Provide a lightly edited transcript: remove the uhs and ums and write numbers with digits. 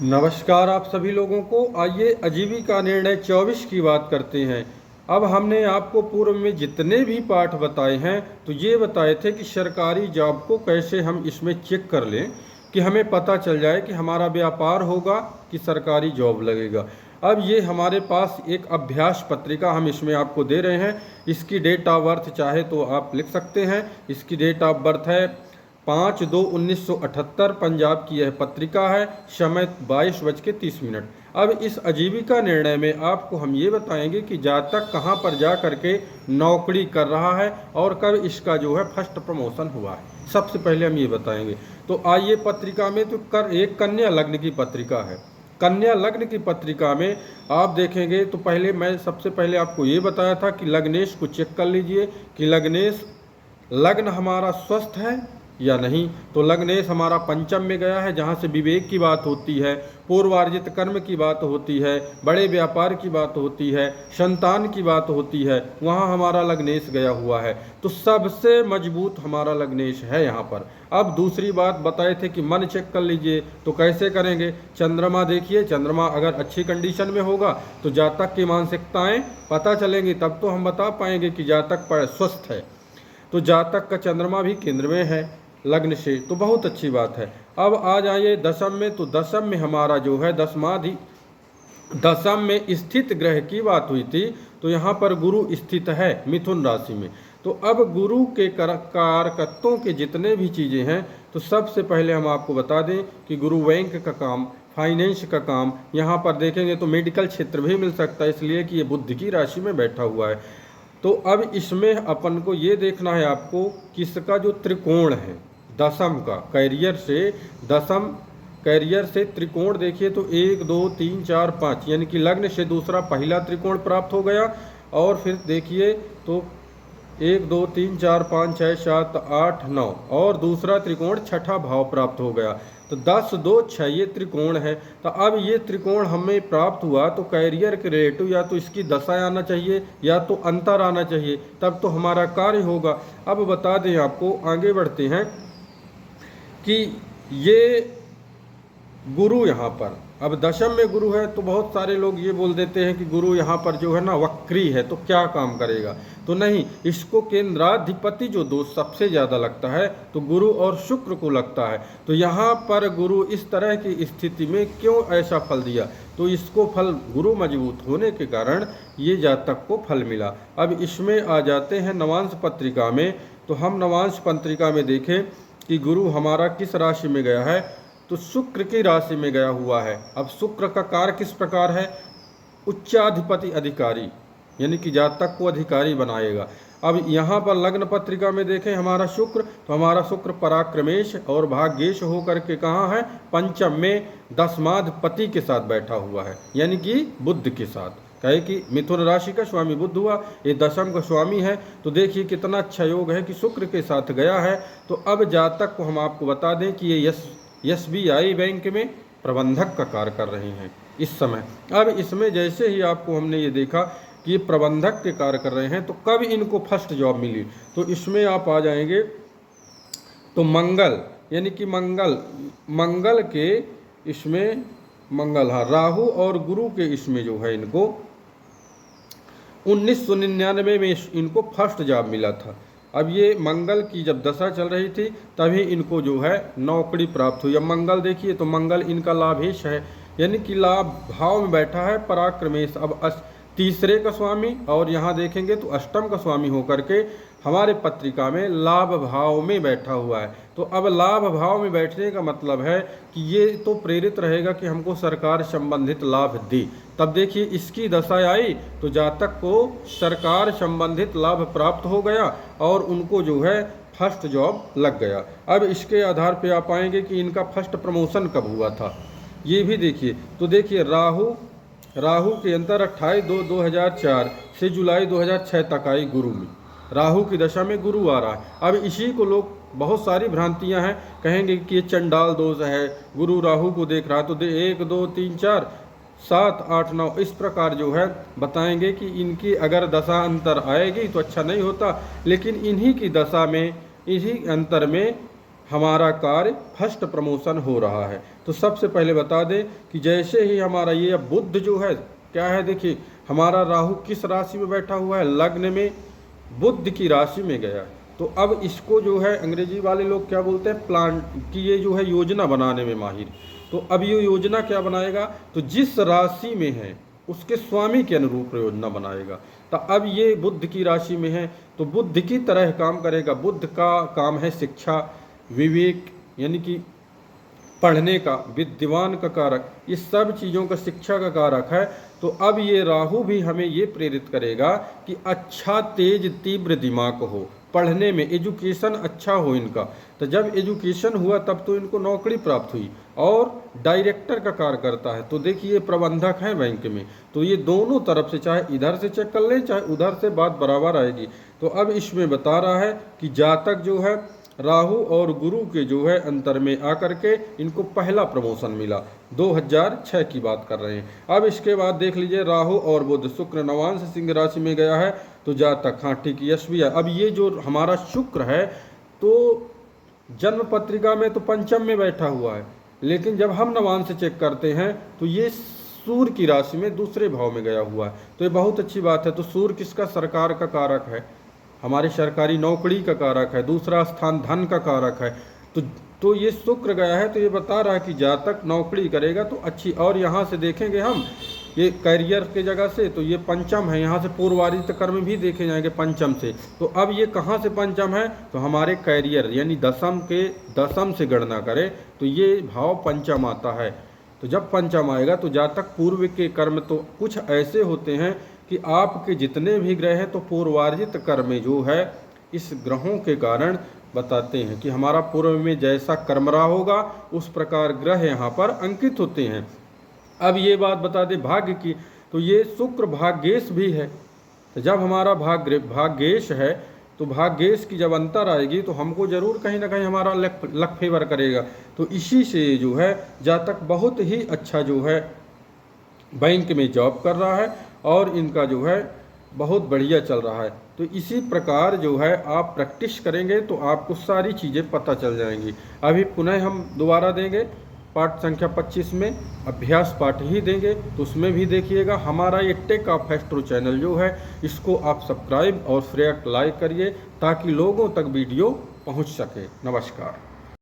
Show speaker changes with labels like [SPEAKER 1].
[SPEAKER 1] नमस्कार आप सभी लोगों को। आइए आजीविका निर्णय 24 की बात करते हैं। अब हमने आपको पूर्व में जितने भी पाठ बताए हैं तो ये बताए थे कि सरकारी जॉब को कैसे हम इसमें चेक कर लें कि हमें पता चल जाए कि हमारा व्यापार होगा कि सरकारी जॉब लगेगा। अब ये हमारे पास एक अभ्यास पत्रिका हम इसमें आपको दे रहे हैं। इसकी डेट ऑफ बर्थ चाहे तो आप लिख सकते हैं। इसकी डेट ऑफ बर्थ है 5/2/1978। पंजाब की यह पत्रिका है। समय 22:30। अब इस आजीविका निर्णय में आपको हम ये बताएंगे कि जातक कहाँ पर जा करके नौकरी कर रहा है और कब इसका जो है फर्स्ट प्रमोशन हुआ है। सबसे पहले हम ये बताएंगे। तो आइए पत्रिका में तो एक कन्या लग्न की पत्रिका है। कन्या लग्न की पत्रिका में आप देखेंगे तो पहले मैं सबसे पहले आपको ये बताया था कि लग्नेश को चेक कर लीजिए कि लग्न हमारा स्वस्थ है या नहीं। तो लग्नेश हमारा पंचम में गया है, जहाँ से विवेक की बात होती है, पूर्वार्जित कर्म की बात होती है, बड़े व्यापार की बात होती है, संतान की बात होती है, वहाँ हमारा लग्नेश गया हुआ है। तो सबसे मजबूत हमारा लग्नेश है यहाँ पर। अब दूसरी बात बताए थे कि मन चेक कर लीजिए। तो कैसे करेंगे? चंद्रमा देखिए, चंद्रमा अगर अच्छी कंडीशन में होगा तो जातक की मानसिकताएं पता चलेंगी, तब तो हम बता पाएंगे कि जातक पर स्वस्थ है। तो जातक का चंद्रमा भी केंद्र में है लग्न से, तो बहुत अच्छी बात है। अब आ जाइए दशम में। तो दशम में हमारा जो है दशम में स्थित ग्रह की बात हुई थी। तो यहाँ पर गुरु स्थित है मिथुन राशि में। तो अब गुरु के कारकत्वों के जितने भी चीज़ें हैं तो सबसे पहले हम आपको बता दें कि गुरु बैंक का काम, फाइनेंस का काम, यहाँ पर देखेंगे तो मेडिकल क्षेत्र भी मिल सकता है, इसलिए कि ये बुध की राशि में बैठा हुआ है। तो अब इसमें अपन को ये देखना है आपको किसका जो त्रिकोण है दशम का, कैरियर से त्रिकोण देखिए तो 1 2 3 4 5, यानी कि लग्न से दूसरा पहला त्रिकोण प्राप्त हो गया। और फिर देखिए तो 1 2 3 4 5 6 7 8 9 और दूसरा त्रिकोण छठा भाव प्राप्त हो गया। तो 10 2 6 ये त्रिकोण है। तो अब ये त्रिकोण हमें प्राप्त हुआ तो कैरियर के रिलेटिव या तो इसकी दशा आना चाहिए या तो अंतर आना चाहिए, तब तो हमारा कार्य होगा। अब बता दें आपको, आगे बढ़ते हैं कि ये गुरु यहाँ पर अब दशम में गुरु है तो बहुत सारे लोग ये बोल देते हैं कि गुरु यहाँ पर जो है ना वक्री है तो क्या काम करेगा। तो नहीं, इसको केंद्राधिपति जो दोष सबसे ज़्यादा लगता है तो गुरु और शुक्र को लगता है। तो यहाँ पर गुरु इस तरह की स्थिति में क्यों ऐसा फल दिया, तो इसको फल गुरु मजबूत होने के कारण ये जातक को फल मिला। अब इसमें आ जाते हैं नवांश पत्रिका में। तो हम नवांश पत्रिका में देखें कि गुरु हमारा किस राशि में गया है, तो शुक्र की राशि में गया हुआ है। अब शुक्र का कार्य किस प्रकार है? उच्चाधिपति अधिकारी, यानी कि जातक को अधिकारी बनाएगा। अब यहाँ पर लग्न पत्रिका में देखें हमारा शुक्र, तो हमारा शुक्र पराक्रमेश और भाग्येश होकर के कहाँ है? पंचम में दशमाधिपति के साथ बैठा हुआ है, यानी कि बुध के साथ। कहे कि मिथुन राशि का स्वामी बुध हुआ, ये दशम का स्वामी है। तो देखिए कितना अच्छा योग है कि शुक्र के साथ गया है। तो अब जातक को हम आपको बता दें कि ये SBI बैंक में प्रबंधक का कार्य कर रहे हैं इस समय। अब इसमें जैसे ही आपको हमने ये देखा कि ये प्रबंधक के कार्य कर रहे हैं तो कब इनको फर्स्ट जॉब मिली, तो इसमें आप आ जाएंगे तो मंगल, यानी कि मंगल के इसमें राहु और गुरु के इसमें जो है इनको 1999 में इनको फर्स्ट जॉब मिला था। अब ये मंगल की जब दशा चल रही थी तभी इनको जो है नौकरी प्राप्त हुई। अब मंगल देखिए तो मंगल इनका लाभेश है, यानी कि लाभ भाव में बैठा है पराक्रमेश। अब तीसरे का स्वामी और यहाँ देखेंगे तो अष्टम का स्वामी होकर के हमारे पत्रिका में लाभ भाव में बैठा हुआ है। तो अब लाभ भाव में बैठने का मतलब है कि ये तो प्रेरित रहेगा कि हमको सरकार संबंधित लाभ दे। तब देखिए इसकी दशा आई तो जातक को सरकार संबंधित लाभ प्राप्त हो गया और उनको जो है फर्स्ट जॉब लग गया। अब इसके आधार पे आप पाएंगे कि इनका फर्स्ट प्रमोशन कब हुआ था, ये भी देखिए। तो देखिए राहु के अंतर 28/2/2004 से जुलाई 2006 तक आई गुरु में। राहु की दशा में गुरु आ रहा है। अब इसी को लोग बहुत सारी भ्रांतियां हैं, कहेंगे कि ये चंडाल दोष है, गुरु राहु को देख रहा। तो 1 2 3 4 7 8 9 इस प्रकार जो है बताएंगे कि इनकी अगर दशा अंतर आएगी तो अच्छा नहीं होता, लेकिन इन्हीं की दशा में इन्हीं अंतर में हमारा कार्य फर्स्ट प्रमोशन हो रहा है। तो सबसे पहले बता दें कि जैसे ही हमारा ये अब बुध जो है क्या है, देखिए हमारा राहु किस राशि में बैठा हुआ है, लग्न में बुध की राशि में गया। तो अब इसको जो है अंग्रेजी वाले लोग क्या बोलते हैं, प्लान, कि ये जो है योजना बनाने में माहिर। तो अब ये योजना क्या बनाएगा, तो जिस राशि में है उसके स्वामी के अनुरूप योजना बनाएगा। तो अब ये बुध की राशि में है तो बुध की तरह काम करेगा। बुध का काम है शिक्षा, विवेक, यानी कि पढ़ने का, विद्वान का कारक, ये सब चीज़ों का शिक्षा का कारक है। तो अब ये राहु भी हमें ये प्रेरित करेगा कि अच्छा तेज तीव्र दिमाग हो, पढ़ने में एजुकेशन अच्छा हो इनका। तो जब एजुकेशन हुआ तब तो इनको नौकरी प्राप्त हुई, और डायरेक्टर का कार्य करता है। तो देखिए प्रबंधक है बैंक में, तो ये दोनों तरफ से, चाहे इधर से चेक कर लें चाहे उधर से, बात बराबर आएगी। तो अब इसमें बता रहा है कि जातक जो है राहु और गुरु के जो है अंतर में आकर के इनको पहला प्रमोशन मिला। 2006 की बात कर रहे हैं। अब इसके बाद देख लीजिए राहु और बुध, शुक्र नवांश सिंह राशि में गया है तो जातक, हाँ ठीक, यश भी है। अब ये जो हमारा शुक्र है तो जन्म पत्रिका में तो पंचम में बैठा हुआ है, लेकिन जब हम नवांश चेक करते हैं तो ये सूर्य की राशि में दूसरे भाव में गया हुआ है। तो ये बहुत अच्छी बात है। तो सूर्य किसका, सरकार का कारक है, हमारी सरकारी नौकरी का कारक है, दूसरा स्थान धन का कारक है। तो ये शुक्र गया है तो ये बता रहा है कि जातक नौकरी करेगा तो अच्छी। और यहाँ से देखेंगे हम ये कैरियर के जगह से, तो ये पंचम है, यहाँ से पूर्वारित कर्म भी देखे जाएंगे पंचम से। तो अब ये कहाँ से पंचम है, तो हमारे कैरियर यानी दसम से गणना करें तो ये भाव पंचम आता है। तो जब पंचम आएगा तो जातक पूर्व के कर्म तो कुछ ऐसे होते हैं कि आपके जितने भी ग्रह हैं तो पूर्वार्जित कर्म जो है इस ग्रहों के कारण बताते हैं कि हमारा पूर्व में जैसा कर्म रहा होगा उस प्रकार ग्रह यहाँ पर अंकित होते हैं। अब ये बात बता दें भाग्य की, तो ये शुक्र भाग्येश भी है। तो जब हमारा भाग्येश है तो भाग्येश की जब अंतर आएगी तो हमको जरूर कहीं ना कहीं हमारा लक फेवर करेगा। तो इसी से जो है जातक बहुत ही अच्छा जो है बैंक में जॉब कर रहा है और इनका जो है बहुत बढ़िया चल रहा है। तो इसी प्रकार जो है आप प्रैक्टिस करेंगे तो आपको सारी चीज़ें पता चल जाएंगी। अभी पुनः हम दोबारा देंगे पाठ संख्या 25 में अभ्यास पाठ ही देंगे, तो उसमें भी देखिएगा। हमारा ये टेक ऑफ एस्ट्रो चैनल जो है इसको आप सब्सक्राइब और लाइक करिए ताकि लोगों तक वीडियो पहुंच सके। नमस्कार।